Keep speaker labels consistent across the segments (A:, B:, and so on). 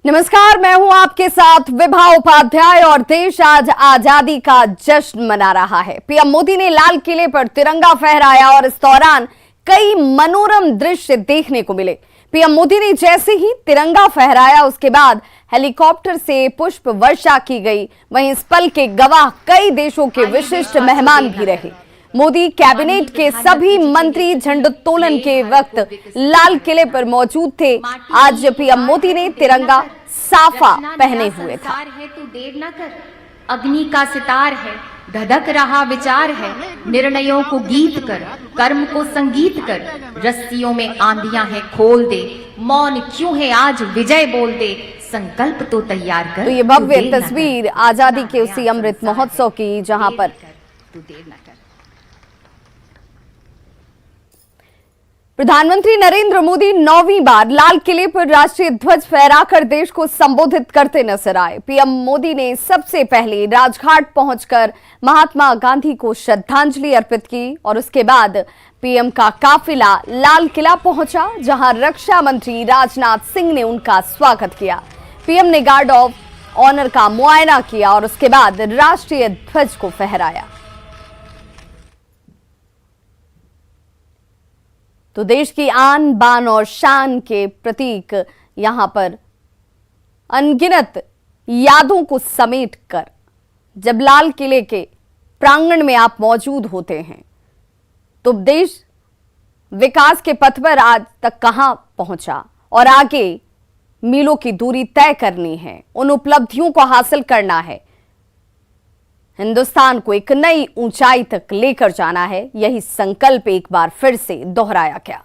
A: नमस्कार, मैं हूं आपके साथ विभा उपाध्याय और देश आज आजादी का जश्न मना रहा है। पीएम मोदी ने लाल किले पर तिरंगा फहराया और इस दौरान कई मनोरम दृश्य देखने को मिले। पीएम मोदी ने जैसे ही तिरंगा फहराया उसके बाद हेलीकॉप्टर से पुष्प वर्षा की गई। वहीं इस पल के गवाह कई देशों के विशिष्ट मेहमान भी रहे। मोदी कैबिनेट के सभी मंत्री झंडोत्तोलन के वक्त लाल किले पर मौजूद थे। आज पीएम मोदी ने तिरंगा साफा पहने हुए था।
B: तू देर न कर, अग्नि का सितार है, धधक रहा विचार है, निर्णयों को गीत कर, कर्म को संगीत कर, रस्सियों में आंधियां हैं खोल दे, मौन क्यों है आज विजय बोल दे, संकल्प तो तैयार कर।
A: तो ये भव्य तस्वीर आजादी के उसी अमृत महोत्सव की, जहां पर
B: तू देर न कर।
A: प्रधानमंत्री नरेंद्र मोदी 9वीं बार लाल किले पर राष्ट्रीय ध्वज फहराकर देश को संबोधित करते नजर आए। पीएम मोदी ने सबसे पहले राजघाट पहुंचकर महात्मा गांधी को श्रद्धांजलि अर्पित की और उसके बाद पीएम का काफिला लाल किला पहुंचा, जहां रक्षा मंत्री राजनाथ सिंह ने उनका स्वागत किया। पीएम ने गार्ड ऑफ ऑनर का मुआयना किया और उसके बाद राष्ट्रीय ध्वज को फहराया। तो देश की आन बान और शान के प्रतीक यहां पर अनगिनत यादों को समेट कर जब लाल किले के प्रांगण में आप मौजूद होते हैं तो देश विकास के पथ पर आज तक कहां पहुंचा और आगे मीलों की दूरी तय करनी है, उन उपलब्धियों को हासिल करना है, हिंदुस्तान को एक नई ऊंचाई तक लेकर जाना है। यही संकल्प एक बार फिर से दोहराया गया।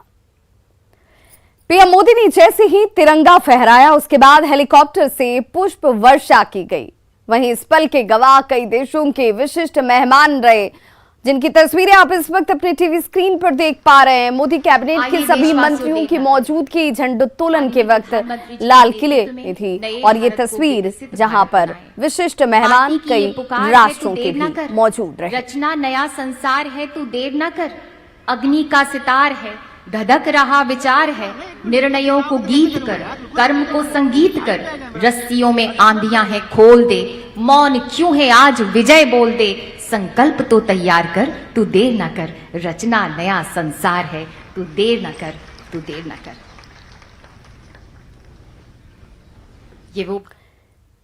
A: पीएम मोदी ने जैसे ही तिरंगा फहराया उसके बाद हेलीकॉप्टर से पुष्प वर्षा की गई। वहीं इस पल के गवाह कई देशों के विशिष्ट मेहमान रहे, जिनकी तस्वीरें आप इस वक्त अपने टीवी स्क्रीन पर देख पा रहे हैं। मोदी कैबिनेट के सभी मंत्रियों की मौजूदगी झंडोत्तोलन के वक्त लाल किले में थी और ये तस्वीर जहां पर विशिष्ट मेहमान कई राष्ट्रों के भी मौजूद रहे।
B: रचना नया संसार है, तू देर न कर, अग्नि का सितार है, धधक रहा विचार है, निर्णयों को गीत कर, कर्म को संगीत कर, रस्सियों में आंधियां हैं खोल दे, मौन क्यों है आज विजय बोल दे, संकल्प तो तैयार कर, तू देर न कर, रचना नया संसार है, तू देर न कर, तू देर न कर। ये वो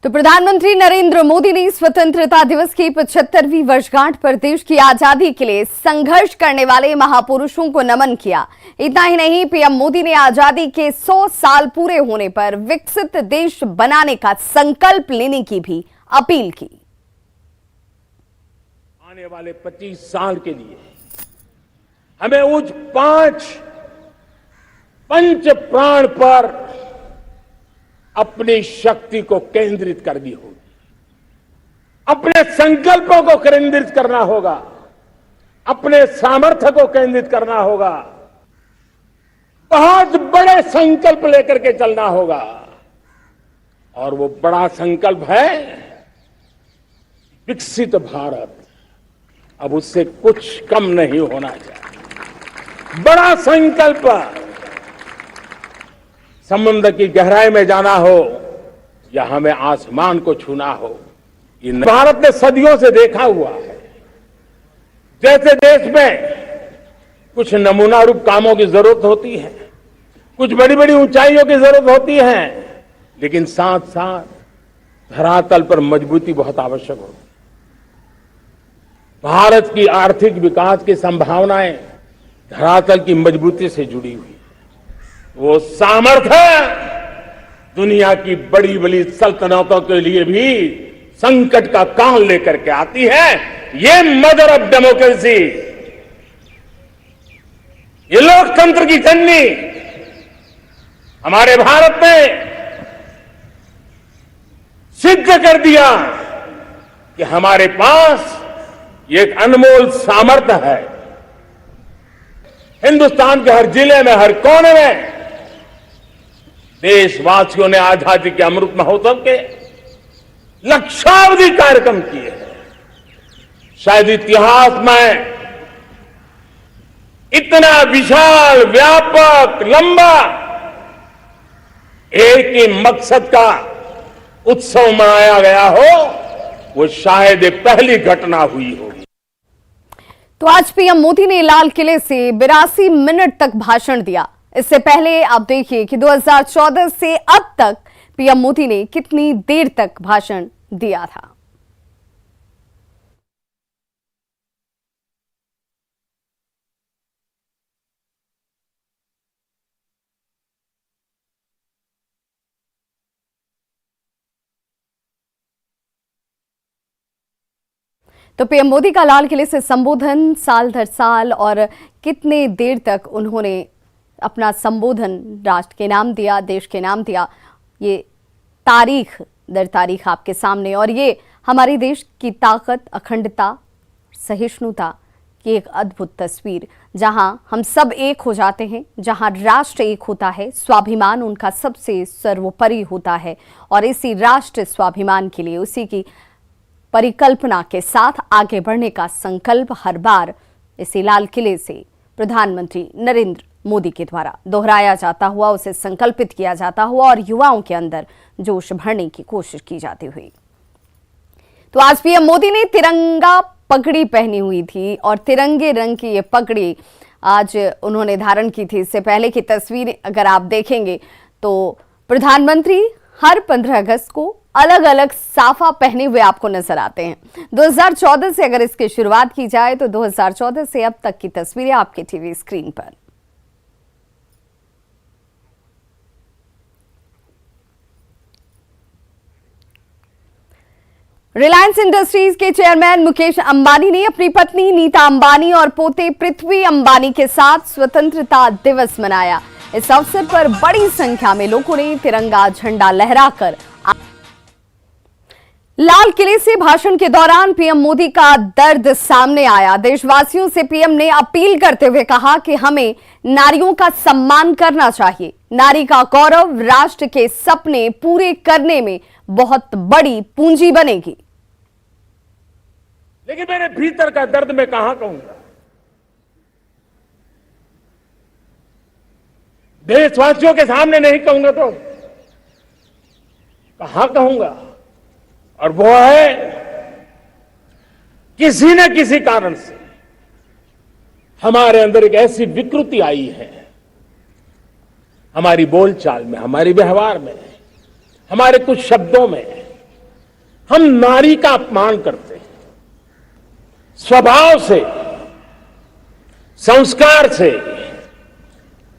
A: तो प्रधानमंत्री नरेंद्र मोदी ने स्वतंत्रता दिवस की 75वीं वर्षगांठ पर देश की आजादी के लिए संघर्ष करने वाले महापुरुषों को नमन किया। इतना ही नहीं, पीएम मोदी ने आजादी के 100 साल पूरे होने पर विकसित देश बनाने का संकल्प लेने की भी अपील की।
C: आने वाले 25 साल के लिए हमें उस 5 पंच प्राण पर अपनी शक्ति को केंद्रित करनी होगी, अपने संकल्पों को केंद्रित करना होगा, अपने सामर्थ्य को केंद्रित करना होगा, बहुत बड़े संकल्प लेकर के चलना होगा। और वो बड़ा संकल्प है विकसित भारत। अब उससे कुछ कम नहीं होना चाहिए। बड़ा संकल्प, समुद्र की गहराई में जाना हो या हमें आसमान को छूना हो, ये भारत ने सदियों से देखा हुआ है। जैसे देश में कुछ नमूना रूप कामों की जरूरत होती है, कुछ बड़ी बड़ी ऊंचाइयों की जरूरत होती है, लेकिन साथ साथ धरातल पर मजबूती बहुत आवश्यक होती है। भारत की आर्थिक विकास की संभावनाएं धरातल की मजबूती से जुड़ी हुई है। वो सामर्थ्य दुनिया की बड़ी बड़ी सल्तनतों के लिए भी संकट का काल लेकर के आती है। ये मदर ऑफ डेमोक्रेसी, ये लोकतंत्र की जननी हमारे भारत ने सिद्ध कर दिया कि हमारे पास ये एक अनमोल सामर्थ्य है। हिंदुस्तान के हर जिले में, हर कोने में देशवासियों ने आजादी के अमृत महोत्सव के लक्षावधि कार्यक्रम किए हैं। शायद इतिहास में इतना विशाल, व्यापक, लंबा एक ही मकसद का उत्सव मनाया गया हो, वो शायद ये पहली घटना हुई होगी।
A: तो आज पीएम मोदी ने लाल किले से 82 मिनट तक भाषण दिया। इससे पहले आप देखिए कि 2014 से अब तक पीएम मोदी ने कितनी देर तक भाषण दिया था। तो पीएम मोदी का लाल किले से संबोधन साल दर साल और कितने देर तक उन्होंने अपना संबोधन राष्ट्र के नाम दिया, देश के नाम दिया, ये तारीख दर तारीख आपके सामने। और ये हमारे देश की ताकत, अखंडता, सहिष्णुता की एक अद्भुत तस्वीर, जहां हम सब एक हो जाते हैं, जहां राष्ट्र एक होता है, स्वाभिमान उनका सबसे सर्वोपरि होता है। और इसी राष्ट्र स्वाभिमान के लिए, उसी की परिकल्पना के साथ आगे बढ़ने का संकल्प हर बार इसी लाल किले से प्रधानमंत्री नरेंद्र मोदी के द्वारा दोहराया जाता हुआ, उसे संकल्पित किया जाता हुआ और युवाओं के अंदर जोश भरने की कोशिश की जाती हुई। तो आज पीएम मोदी ने तिरंगा पगड़ी पहनी हुई थी और तिरंगे रंग की ये पगड़ी आज उन्होंने धारण की थी। इससे पहले की तस्वीर अगर आप देखेंगे तो प्रधानमंत्री हर 15 अगस्त को अलग अलग साफा पहने हुए आपको नजर आते हैं। 2014 से अगर इसकी शुरुआत की जाए तो 2014 से अब तक की तस्वीरें आपके टीवी स्क्रीन पर। रिलायंस इंडस्ट्रीज के चेयरमैन मुकेश अंबानी ने अपनी पत्नी नीता अंबानी और पोते पृथ्वी अंबानी के साथ स्वतंत्रता दिवस मनाया। इस अवसर पर बड़ी संख्या में लोगों ने तिरंगा झंडा लहराकर लाल किले से भाषण के दौरान पीएम मोदी का दर्द सामने आया। देशवासियों से पीएम ने अपील करते हुए कहा कि हमें नारियों का सम्मान करना चाहिए। नारी का गौरव राष्ट्र के सपने पूरे करने में बहुत बड़ी पूंजी बनेगी।
C: लेकिन मेरे भीतर का दर्द मैं कहां कहूंगा, देशवासियों के सामने नहीं कहूंगा तो कहां कहूंगा। और वो है किसी न किसी कारण से हमारे अंदर एक ऐसी विकृति आई है, हमारी बोलचाल में, हमारे व्यवहार में, हमारे कुछ शब्दों में हम नारी का अपमान करते हैं। स्वभाव से, संस्कार से,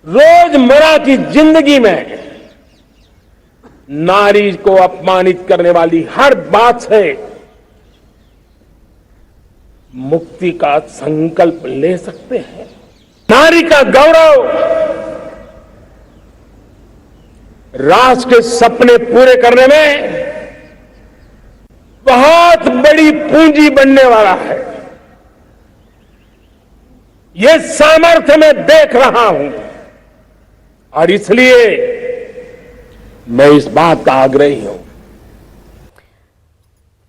C: रोजमर्रा की जिंदगी में नारी को अपमानित करने वाली हर बात से मुक्ति का संकल्प ले सकते हैं। नारी का गौरव राष्ट्र के सपने पूरे करने में बहुत बड़ी पूंजी बनने वाला है। ये सामर्थ्य मैं देख रहा हूं और इसलिए मैं इस बात का आग्रही हूं।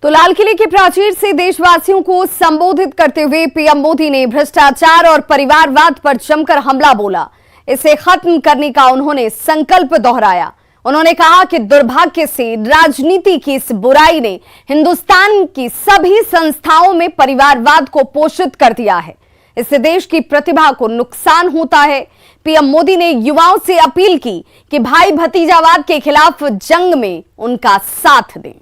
A: तो लाल किले के प्राचीर से देशवासियों को संबोधित करते हुए पीएम मोदी ने भ्रष्टाचार और परिवारवाद पर जमकर हमला बोला। इसे खत्म करने का उन्होंने संकल्प दोहराया। उन्होंने कहा कि दुर्भाग्य से राजनीति की इस बुराई ने हिंदुस्तान की सभी संस्थाओं में परिवारवाद को पोषित कर दिया है। इससे देश की प्रतिभा को नुकसान होता है। पीएम मोदी ने युवाओं से अपील की कि भाई भतीजावाद के खिलाफ जंग में उनका साथ दें।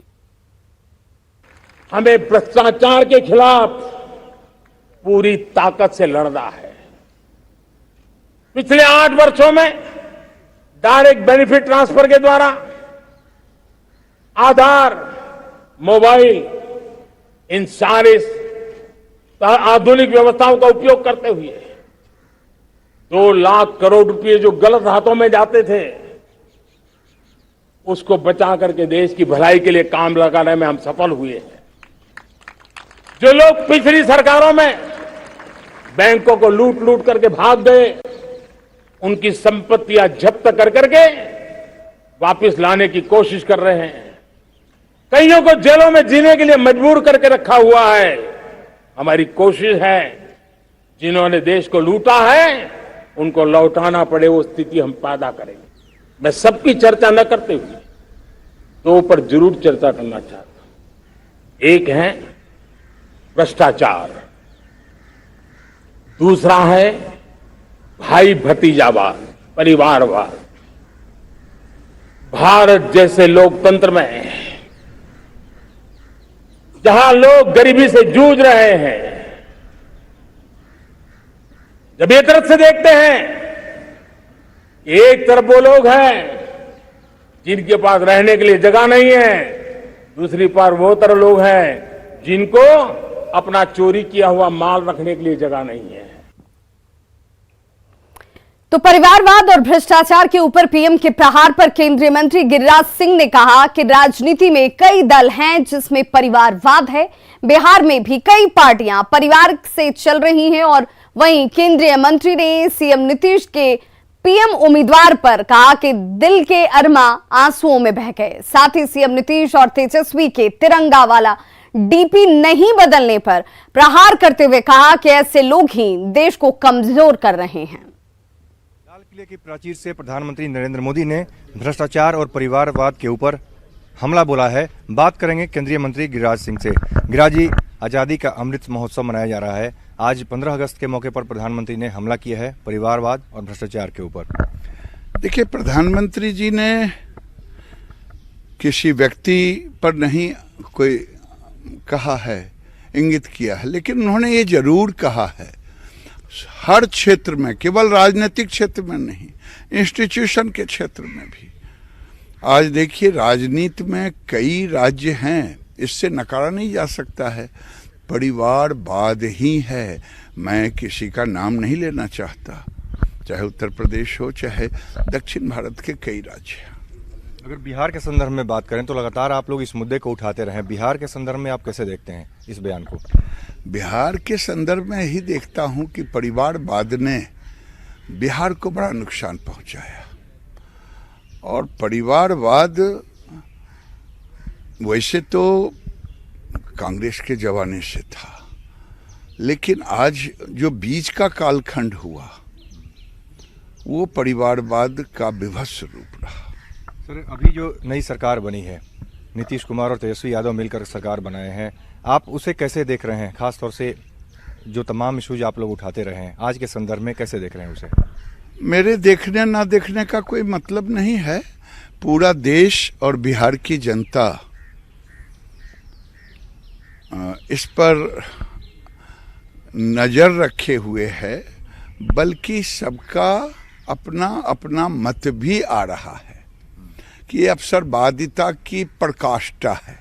C: हमें भ्रष्टाचार के खिलाफ पूरी ताकत से लड़ना है। पिछले 8 वर्षों में डायरेक्ट बेनिफिट ट्रांसफर के द्वारा आधार, मोबाइल, इन सारे आधुनिक व्यवस्थाओं का उपयोग करते हुए 2 लाख करोड़ रुपए जो गलत हाथों में जाते थे उसको बचा करके देश की भलाई के लिए काम लगाने में हम सफल हुए हैं। जो लोग पिछली सरकारों में बैंकों को लूट लूट करके भाग गए, उनकी संपत्तियां जब्त कर करके वापस लाने की कोशिश कर रहे हैं। कईयों को जेलों में जीने के लिए मजबूर करके रखा हुआ है। हमारी कोशिश है जिन्होंने देश को लूटा है उनको लौटाना पड़े वो स्थिति हम पैदा करेंगे। मैं सबकी चर्चा न करते हुए दो पर जरूर चर्चा करना चाहता हूं। एक है भ्रष्टाचार, दूसरा है भाई भतीजावाद, परिवारवाद। भारत जैसे लोकतंत्र में जहां लोग गरीबी से जूझ रहे हैं, जब एक तरफ से देखते हैं कि एक तरफ वो लोग हैं जिनके पास रहने के लिए जगह नहीं है, दूसरी पर वो तरह लोग हैं जिनको अपना चोरी किया हुआ माल रखने के लिए जगह नहीं है।
A: तो परिवारवाद और भ्रष्टाचार के ऊपर पीएम के प्रहार पर केंद्रीय मंत्री गिरिराज सिंह ने कहा कि राजनीति में कई दल हैं जिसमें परिवारवाद है। बिहार में भी कई पार्टियां परिवार से चल रही हैं। और वहीं केंद्रीय मंत्री ने सीएम नीतीश के पीएम उम्मीदवार पर कहा कि दिल के अरमा आंसुओं में बह गए। साथ ही सीएम नीतीश और तेजस्वी के तिरंगा वाला डीपी नहीं बदलने पर प्रहार करते हुए कहा कि ऐसे लोग ही देश को कमजोर कर रहे हैं।
D: लाल किले की प्राचीर से प्रधानमंत्री नरेंद्र मोदी ने भ्रष्टाचार और परिवारवाद के ऊपर हमला बोला है। बात करेंगे केंद्रीय मंत्री गिरिराज सिंह से। गिरिराज जी, आजादी का अमृत महोत्सव मनाया जा रहा है। आज 15 अगस्त के मौके पर प्रधानमंत्री ने हमला किया है परिवारवाद और भ्रष्टाचार के ऊपर।
E: देखिए, प्रधानमंत्री जी ने किसी व्यक्ति पर नहीं कोई कहा है, इंगित किया है, लेकिन उन्होंने ये जरूर कहा है हर क्षेत्र में, केवल राजनीतिक क्षेत्र में नहीं, इंस्टीट्यूशन के क्षेत्र में भी। आज देखिए, राजनीति में कई राज्य हैं, इससे नकारा नहीं जा सकता है। परिवारवाद ही है। मैं किसी का नाम नहीं लेना चाहता, चाहे उत्तर प्रदेश हो चाहे दक्षिण भारत के कई राज्य हैं।
D: अगर बिहार के संदर्भ में बात करें तो लगातार आप लोग इस मुद्दे को उठाते रहे। बिहार के संदर्भ में आप कैसे देखते हैं इस बयान को?
E: बिहार के संदर्भ में ही देखता हूं कि परिवारवाद ने बिहार को बड़ा नुकसान पहुंचाया। और परिवारवाद वैसे तो कांग्रेस के जमाने से था, लेकिन आज जो बीच का कालखंड हुआ वो परिवारवाद का विभत्स रूप रहा।
D: सर, अभी जो नई सरकार बनी है, नीतीश कुमार और तेजस्वी यादव मिलकर सरकार बनाए हैं, आप उसे कैसे देख रहे हैं? खासतौर से जो तमाम इशूज आप लोग उठाते रहे हैं, आज के संदर्भ में कैसे देख रहे हैं उसे?
E: मेरे देखने ना देखने का कोई मतलब नहीं है। पूरा देश और बिहार की जनता इस पर नजर रखे हुए है, बल्कि सबका अपना अपना मत भी आ रहा है कि ये अवसरवादिता की प्रकाष्ठा है।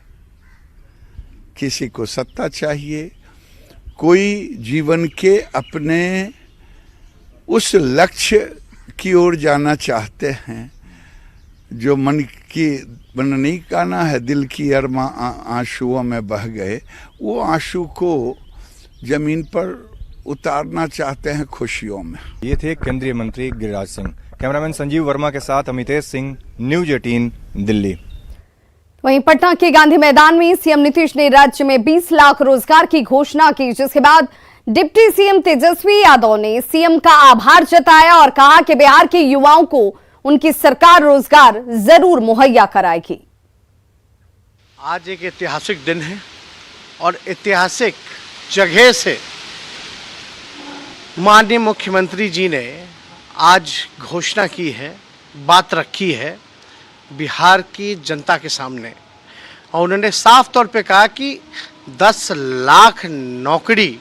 E: किसी को सत्ता चाहिए, कोई जीवन के अपने उस लक्ष्य की ओर जाना चाहते हैं जो मन नहीं कहना है, दिल की अरमा आंसुओं में बह गए। वो आंसू को जमीन पर उतारना चाहते हैं खुशियों में।
D: ये थे केंद्रीय मंत्री गिरिराज सिंह। कैमरामैन संजीव वर्मा के साथ अमितेश सिंह, न्यूज 18 दिल्ली।
A: वहीं पटना के गांधी मैदान में सीएम नीतीश ने राज्य में 20 लाख रोजगार की घोषणा की, जिसके बाद डिप्टी सीएम तेजस्वी यादव ने सीएम का आभार जताया और कहा कि बिहार के युवाओं को उनकी सरकार रोजगार जरूर मुहैया कराएगी।
F: आज एक ऐतिहासिक दिन है और ऐतिहासिक जगह से माननीय मुख्यमंत्री जी ने आज घोषणा की है, बात रखी है बिहार की जनता के सामने। और उन्होंने साफ तौर पे कहा कि 10 लाख नौकरी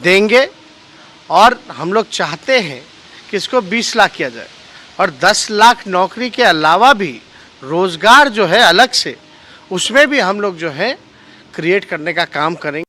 F: देंगे और हम लोग चाहते हैं कि इसको 20 लाख किया जाए। और 10 लाख नौकरी के अलावा भी रोजगार जो है अलग से, उसमें भी हम लोग जो है क्रिएट करने का काम करेंगे।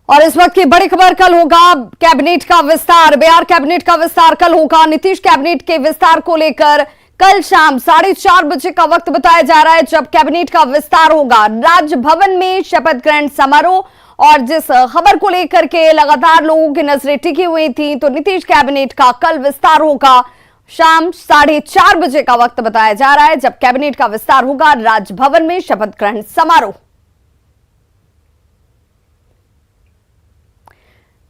A: और इस वक्त की बड़ी खबर, कल होगा कैबिनेट का विस्तार। बिहार कैबिनेट का विस्तार कल होगा। नीतीश कैबिनेट के विस्तार को लेकर कल शाम 4:30 बजे का वक्त बताया जा रहा है जब कैबिनेट का विस्तार होगा। राजभवन में शपथ ग्रहण समारोह। और जिस खबर को लेकर के लगातार लोगों की नजरें टिकी हुई थी, तो नीतीश कैबिनेट का कल विस्तार होगा। शाम 4:30 बजे का वक्त बताया जा रहा है जब कैबिनेट का विस्तार होगा राजभवन में शपथ ग्रहण समारोह।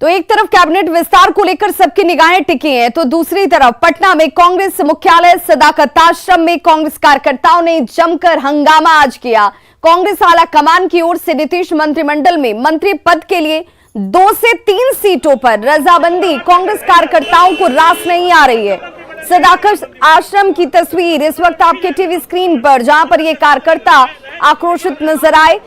A: तो एक तरफ कैबिनेट विस्तार को लेकर सबकी निगाहें टिकी हैं, तो दूसरी तरफ पटना में कांग्रेस मुख्यालय सदाकत आश्रम में कांग्रेस कार्यकर्ताओं ने जमकर हंगामा आज किया। कांग्रेस आला कमान की ओर से नीतीश मंत्रिमंडल में मंत्री पद के लिए 2 से 3 सीटों पर रजामंदी कांग्रेस कार्यकर्ताओं को रास नहीं आ रही है। सदाकत आश्रम की तस्वीर इस वक्त आपके टीवी स्क्रीन पर, जहां पर ये कार्यकर्ता आक्रोशित नजर आए।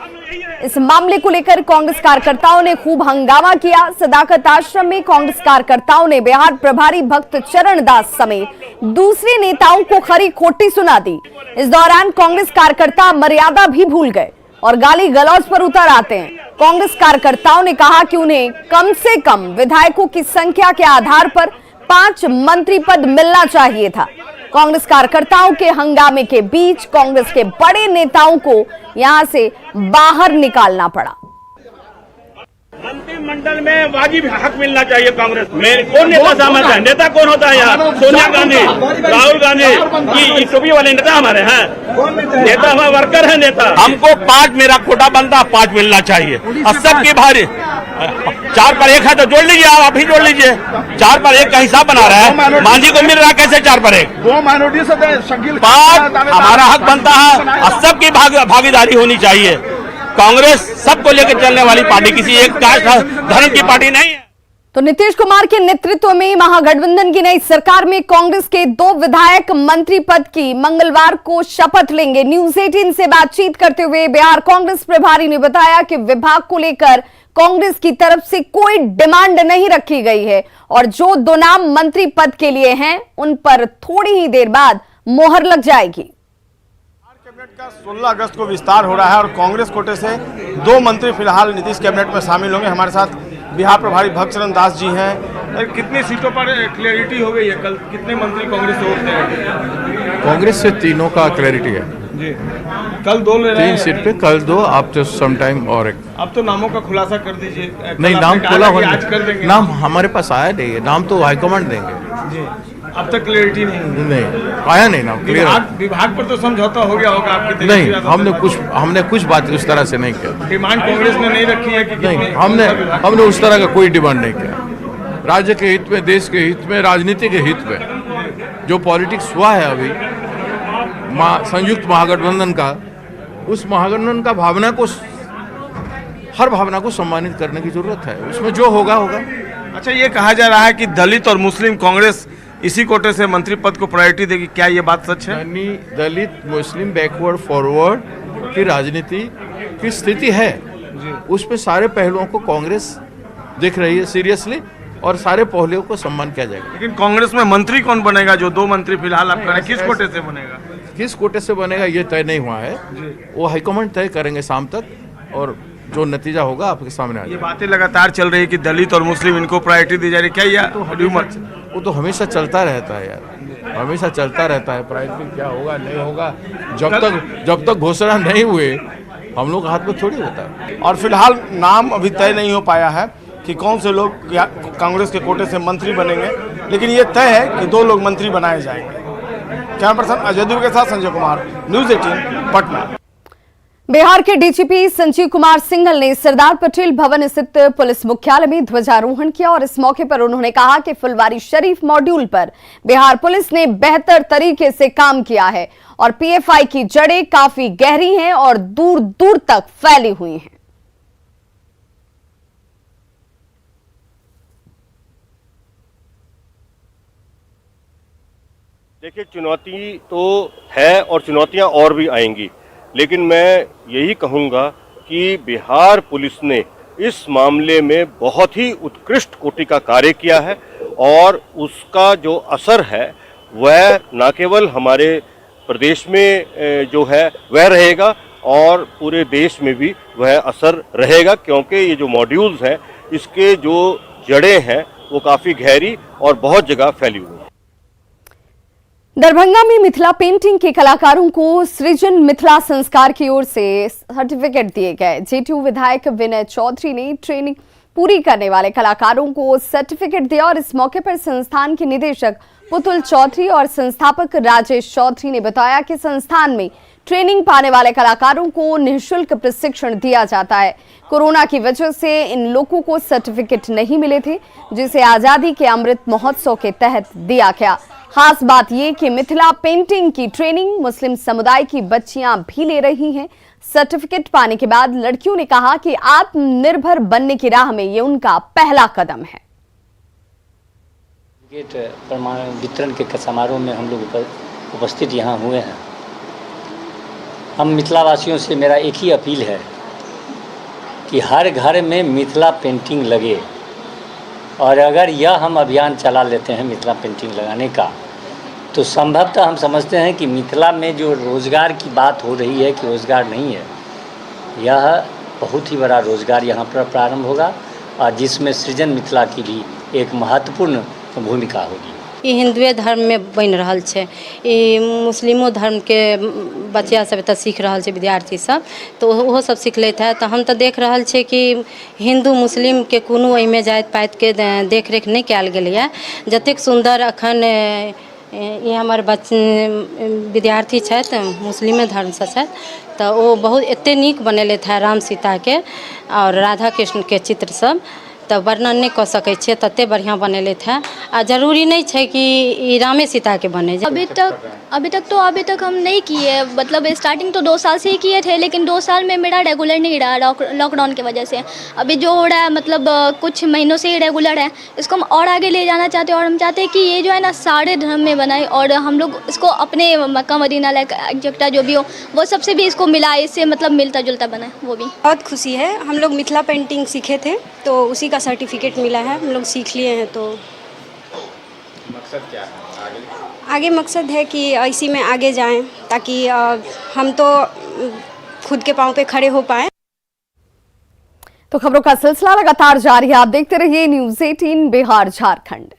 A: इस मामले को लेकर कांग्रेस कार्यकर्ताओं ने खूब हंगामा किया। सदाकत आश्रम में कांग्रेस कार्यकर्ताओं ने बिहार प्रभारी भक्त चरण दास समेत दूसरे नेताओं को खरी खोटी सुना दी। इस दौरान कांग्रेस कार्यकर्ता मर्यादा भी भूल गए और गाली गलौज पर उतर आते हैं। कांग्रेस कार्यकर्ताओं ने कहा कि उन्हें कम से कम विधायकों की संख्या के आधार पर 5 मंत्री पद मिलना चाहिए था। कांग्रेस कार्यकर्ताओं के हंगामे के बीच कांग्रेस के बड़े नेताओं को यहां से बाहर निकालना पड़ा।
C: मंत्रिमंडल में वाजिब हक मिलना चाहिए कांग्रेस में। कौन नेता सहमत है? नेता कौन होता है यहाँ? सोनिया गांधी, राहुल गांधी की टोपी वाले नेता हमारे हैं। नेता हमारे वर्कर है। नेता हमको 5 मेरा कोटा बनता, 5 मिलना चाहिए। और सबकी भारी 4 पर 1 है तो जोड़ लीजिए, आप ही जोड़ लीजिए। 4 पर 1 का हिसाब बना रहा है। मांझी को मिल रहा है कैसे 4 पर 1?
G: 2 माइनॉरिटी से
C: 5 हमारा हक बनता है और सबकी भागीदारी होनी चाहिए। कांग्रेस सबको लेकर चलने वाली पार्टी, किसी एक कास्ट धर्म की पार्टी नहीं है।
A: तो नीतीश कुमार के नेतृत्व में महागठबंधन की नई सरकार में कांग्रेस के 2 विधायक मंत्री पद की मंगलवार को शपथ लेंगे। न्यूज 18 से बातचीत करते हुए बिहार कांग्रेस प्रभारी ने बताया कि विभाग को लेकर कांग्रेस की तरफ से कोई डिमांड नहीं रखी गई है और जो 2 नाम मंत्री पद के लिए हैं उन पर थोड़ी ही देर बाद मोहर लग जाएगी।
G: कैबिनेट का 16 अगस्त को विस्तार हो रहा है और कांग्रेस कोटे से 2 मंत्री फिलहाल नीतीश कैबिनेट में शामिल होंगे। हमारे साथ बिहार प्रभारी भक्त चरण दास जी हैं। कितनी सीटों पर क्लैरिटी हो गई है? कल कितने मंत्री कांग्रेस से उठते हैं?
H: कांग्रेस से 3 का क्लैरिटी है
G: जी। कल 2 ले रहे हैं।
H: 3 सीट पे कल 2, आप तो सम टाइम और एक।
G: अब तो नामों का खुलासा कर दीजिए।
H: नहीं, नाम खुला हो,
G: आज कर देंगे।
H: नाम हमारे पास आया नहीं है, नाम तो हाईकमांड देंगे
G: जी। अब तक क्लैरिटी नहीं
H: आया नहीं नाम क्लियर।
G: विभाग पर तो समझौता हो गया होगा आपके?
H: नहीं, हमने कुछ बात उस तरह से नहीं किया।
G: डिमांड कांग्रेस ने नहीं रखी है कि
H: नहीं, हमने उस तरह का कोई डिमांड नहीं किया। राज्य के हित में, देश के हित में, राजनीति के हित में जो पॉलिटिक्स हुआ है अभी संयुक्त महागठबंधन का, उस महागठबंधन का भावना को, हर भावना को सम्मानित करने की जरूरत है। उसमें जो होगा होगा।
G: अच्छा, ये कहा जा रहा है कि दलित और मुस्लिम कांग्रेस इसी कोटे से मंत्री पद को प्रायोरिटी देगी, क्या ये बात सच है?
H: दलित मुस्लिम बैकवर्ड फॉरवर्ड की राजनीति की स्थिति है, उस पे सारे पहलुओं को कांग्रेस देख रही है सीरियसली और सारे पहलुओं को सम्मान किया जाएगा।
G: लेकिन कांग्रेस में मंत्री कौन बनेगा? जो 2 मंत्री फिलहाल आप कह रहे हैं, किस कोटे से बनेगा?
H: किस कोटे से बनेगा ये तय नहीं हुआ है, वो हाईकमांड तय करेंगे शाम तक और जो नतीजा होगा आपके सामने आ जाएगा।
G: ये बातें लगातार चल रही है कि दलित और मुस्लिम इनको प्रायोरिटी दी जा रही है, क्या ये
H: वो तो हमेशा चलता रहता है यार, हमेशा चलता रहता है। प्रायोरिटी क्या होगा नहीं होगा, जब तक घोषणा नहीं हुए हम लोग हाथ में थोड़ी होता है।
G: और फिलहाल नाम अभी तय नहीं हो पाया है कि कौन से लोग कांग्रेस के कोटे से मंत्री बनेंगे, लेकिन ये तय है कि 2 लोग मंत्री बनाए जाएंगे। कैमरा पर्सन अजय दुबे के साथ संजय कुमार, न्यूज 18 पटना।
A: बिहार के डीजीपी संजीव कुमार सिंघल ने सरदार पटेल भवन स्थित पुलिस मुख्यालय में ध्वजारोहण किया और इस मौके पर उन्होंने कहा कि फुलवारी शरीफ मॉड्यूल पर बिहार पुलिस ने बेहतर तरीके से काम किया है और पीएफआई की जड़ें काफी गहरी हैं और दूर दूर तक फैली हुई हैं।
I: देखिए, चुनौती तो है और चुनौतियां और भी आएंगी, लेकिन मैं यही कहूंगा कि बिहार पुलिस ने इस मामले में बहुत ही उत्कृष्ट कोटि का कार्य किया है और उसका जो असर है वह न केवल हमारे प्रदेश में जो है वह रहेगा और पूरे देश में भी वह असर रहेगा, क्योंकि ये जो मॉड्यूल्स हैं इसके जो जड़ें हैं वो काफ़ी गहरी और बहुत जगह फैली हुई हैं।
A: दरभंगा में मिथिला पेंटिंग के कलाकारों को सृजन मिथिला संस्कार की ओर से सर्टिफिकेट दिए गए। जेटीयू विधायक विनय चौधरी ने ट्रेनिंग पूरी करने वाले कलाकारों को सर्टिफिकेट दिया और इस मौके पर संस्थान के निदेशक पुतुल चौधरी और संस्थापक राजेश चौधरी ने बताया कि संस्थान में ट्रेनिंग पाने वाले कलाकारों को निःशुल्क प्रशिक्षण दिया जाता है। कोरोना की वजह से इन लोगों को सर्टिफिकेट नहीं मिले थे, जिसे आजादी के अमृत महोत्सव के तहत दिया गया। खास बात यह कि मिथिला पेंटिंग की ट्रेनिंग मुस्लिम समुदाय की बच्चियां भी ले रही हैं। सर्टिफिकेट पाने के बाद लड़कियों ने कहा कि आत्मनिर्भर बनने की राह में ये उनका पहला कदम है।
J: प्रमाण वितरण के समारोह में हम लोग उपस्थित यहाँ हुए हैं। हम मिथिलावासियों से मेरा एक ही अपील है कि हर घर में मिथिला पेंटिंग लगे, और अगर यह हम अभियान चला लेते हैं मिथिला पेंटिंग लगाने का, तो संभवतः हम समझते हैं कि मिथिला में जो रोज़गार की बात हो रही है कि रोज़गार नहीं है, यह बहुत ही बड़ा रोज़गार यहाँ पर प्रारंभ होगा, और जिसमें सृजन मिथिला की भी एक महत्वपूर्ण भूमिका होगी।
K: ये हिंदुए धर्म में बन रहा है, ये मुस्लिमो धर्म के बच्चा सब एतऽ सीख रहा है, विद्यार्थी सब, तो वो सब सीख लेते हैं। तो हम तो देख रहा है कि हिंदू मुस्लिम के कोनो एहिमे जाति पाति के देख रेख नहीं कयल गेल है। जतेक सुंदर अखन ये हमारे विद्यार्थी छथि मुस्लिमे धर्म से छथि, तो वो बहुत एते नीक बनेलथि है राम सीता के और राधा कृष्ण के चित्र सब, तो वर्णन नहीं कऽ सकै छियै, तते बढ़िया बनेलथि है। आ जरूरी नहीं है कि ई रामे सीता के बने।
L: अभी तक हम नहीं किए, मतलब स्टार्टिंग तो 2 साल से ही किए थे, लेकिन 2 साल में मेरा रेगुलर नहीं रहा लॉकडाउन की वजह से। अभी जो हो रहा है मतलब कुछ महीनों से ही रेगुलर है, इसको हम और आगे ले जाना चाहते हैं, और हम चाहते हैं कि ये जो है ना सारे धर्म में बनाए, और हम लोग इसको अपने मक्का मदीना लाइक एग्जैक्टा जो भी हो वो सबसे भी इसको मिलाए, इससे मतलब मिलता जुलता बनाए। वो भी
M: बहुत खुशी है। हम लोग मिथिला पेंटिंग सीखे थे तो उसी का सर्टिफिकेट मिला है, हम लोग सीख लिए हैं। तो
N: मकसद क्या है
M: आगे मकसद है कि इसी में आगे जाएं, ताकि हम तो खुद के पांव पे खड़े हो पाएं।
A: तो खबरों का सिलसिला लगातार जारी है, आप देखते रहिए न्यूज़ 18 बिहार झारखंड।